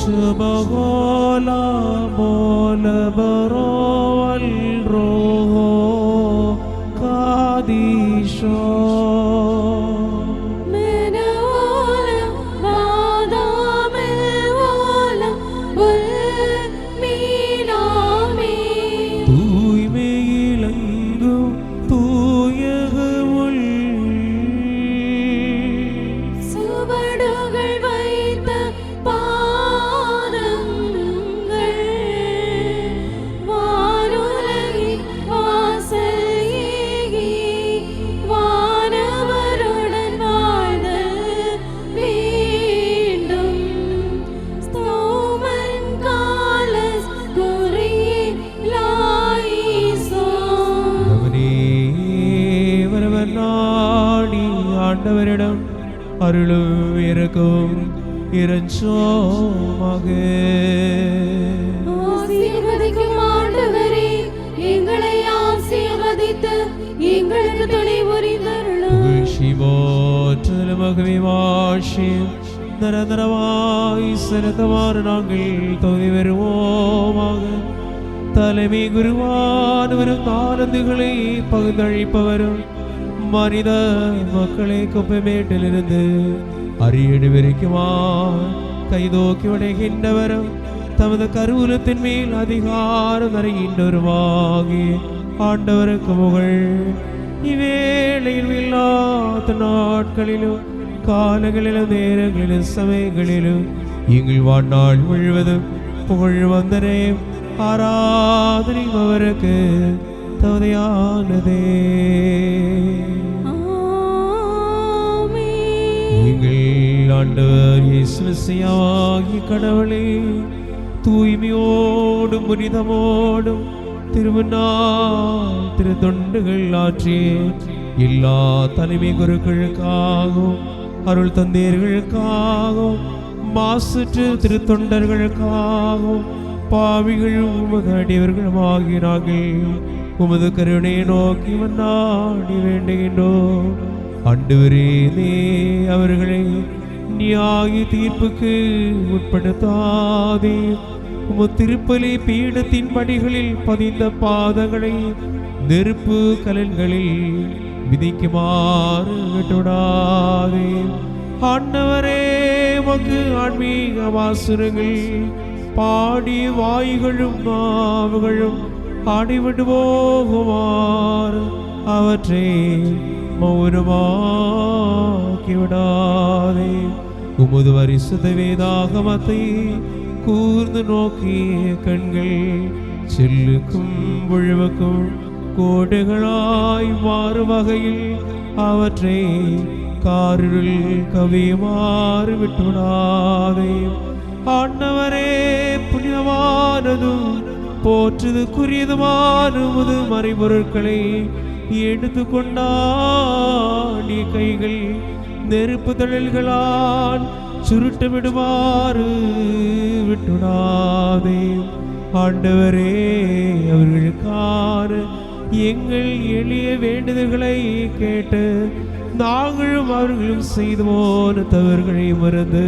Tubagola mola barowal roho kadisho. ஆண்டவரிடம் அருளும் இரக்கம் இறைஞ்சோமாக. ஆசீர்வதிக்கும் ஆண்டவரே, எங்களை ஆசீர்வதித்து எங்களுக்கு துணை புரிந்தருளும். புகழ்ச்சிபோற்றல் மகிமை மாட்சி நிரந்தரமாய் செலுத்துமாறு நாங்கள் தொகை வருவோமாக. தலைமை குருவானவரும் ஆனந்துகளை பகிர்ந்தளிப்பவரும் மனித மக்களை குப்பமேட்டிலிருந்து அரியணை வரைக்குமா கைதோக்கி உடைகின்றவரும் தமது கருவூலத்தின் மேல் அதிகாரம் தருகின்றவருமாகி ஆண்டவருக்கு புகழ். இவ்வேளையில் இல்லாத நாட்களிலும் காலங்களிலும் நேரங்களிலும் சமயங்களிலும் எங்கள் வாழ்நாள் முழுவதும் புகழ் வந்தனே ஆராதனை அவருக்கு தகுதியானதே. எங்கள் ஆண்டவர் இயேசு மெசியாகிய கடவுளே, தூய்மையோடும் புனிதமோடும் திருமணம் திருத்தொண்டுகள் ஆற்றிய எல்லா தலைமை குருக்களுக்காகவும் அருள் தந்தையர்களுக்காகவும் மாசற்ற திருத்தொண்டர்களுக்காகவும் பாவிகள் உமது அடியவர்களும் ஆகிறார்கள் உமது கருணையை நோக்கி மன்னாடி வேண்டுகின்றோம். ஆண்டவரே, நீ அவர்களை நியாய தீர்ப்புக்கு உட்படுத்தாதே. உமது திருப்பலி பீடத்தின் படிகளில் பதிந்த பாதங்களை நெருப்பு கலன்களில் விதிக்குமாறு விட்டுவிடாதே. ஆண்டவரே, உமக்கு ஆன்மீக வாசகங்கள் பாடிய வாய்களும் நாவுகளும் ஆடிவிட்டு போகுமாறு அவற்றை மௌனமாக்கி விடாதே. உமது பரிசுத்த வேதாகமத்தை கூர்ந்து நோக்கிய கண்கள் செல்லுக்கும் விழுவுக்கும் கோடுகளாய் மாறும் வகையில் அவற்றை காரில் கவியுமாறு விட்டுவிடாதே. ஆண்டவரே, புனிதமானதும் போற்றுதுக்குரியதுமான உமது மறைபொருட்களை எடுத்துக்கொண்டாடிய கைகள் நெருப்பு தழல்களால் சுருட்டு விடுமாறு விட்டுடாதே. ஆண்டவரே, அவர்களுக்கான எங்கள் எளிய வேண்டுதல்களை கேட்டு நாங்களும் அவர்களும் செய்து போன தவறுகளை மறந்து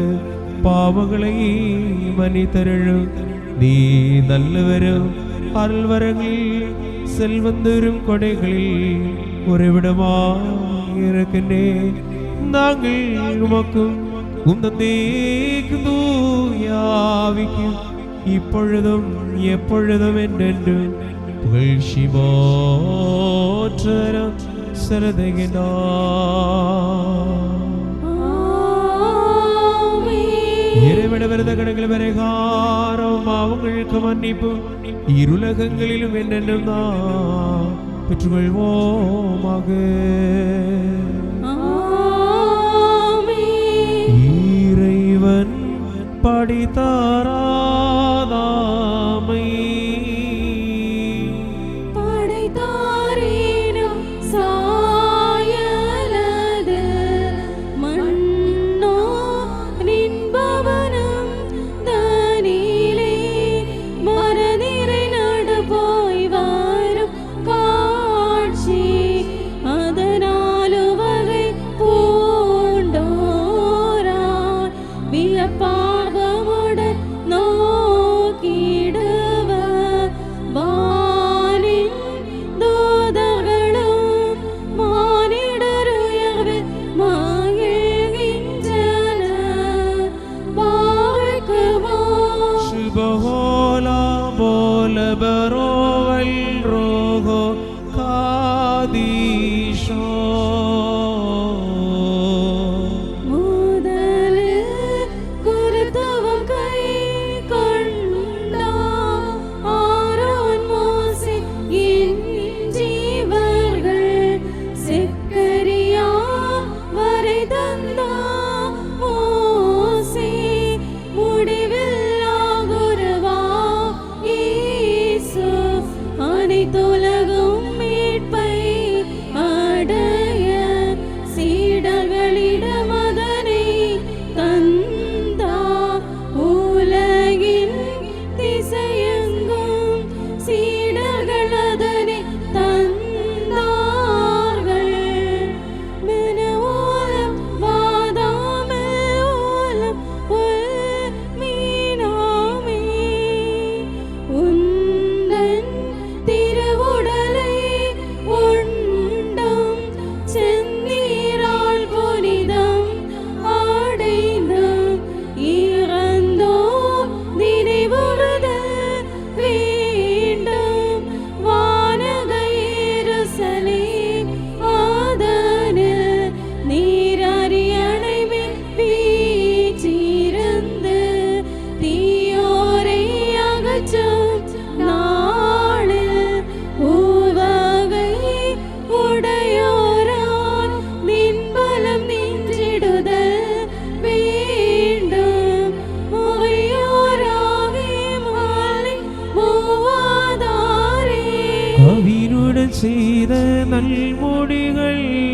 பாவங்களை மன்னித்தருளும். நீ நல்லவரும் அருள்வரங்களில் செல்வந்தரும் கொடைகளில் உறைவிடமாயிருக்கின்றே. நாங்கள் உமக்கும் உந்தேக்கும் தூயாவிக்கும் இப்பொழுதும் எப்பொழுதும் என்றென்றும் புகழ்ச்சி போற்றரம் செலுத்துகின்றோம். இறைவிட விரத கடங்கள் பரிகாரம் அவங்களுக்கு மன்னிப்பும் இருலகங்களிலும் என்னென்னும் தான் பெற்றுக்கொள்வோமாக. இறைவன் படித்தாராதாமை பாவமுடன் ബറോവൽ റോഹോ കാദീശോ. செய்த நல்மொழிகள்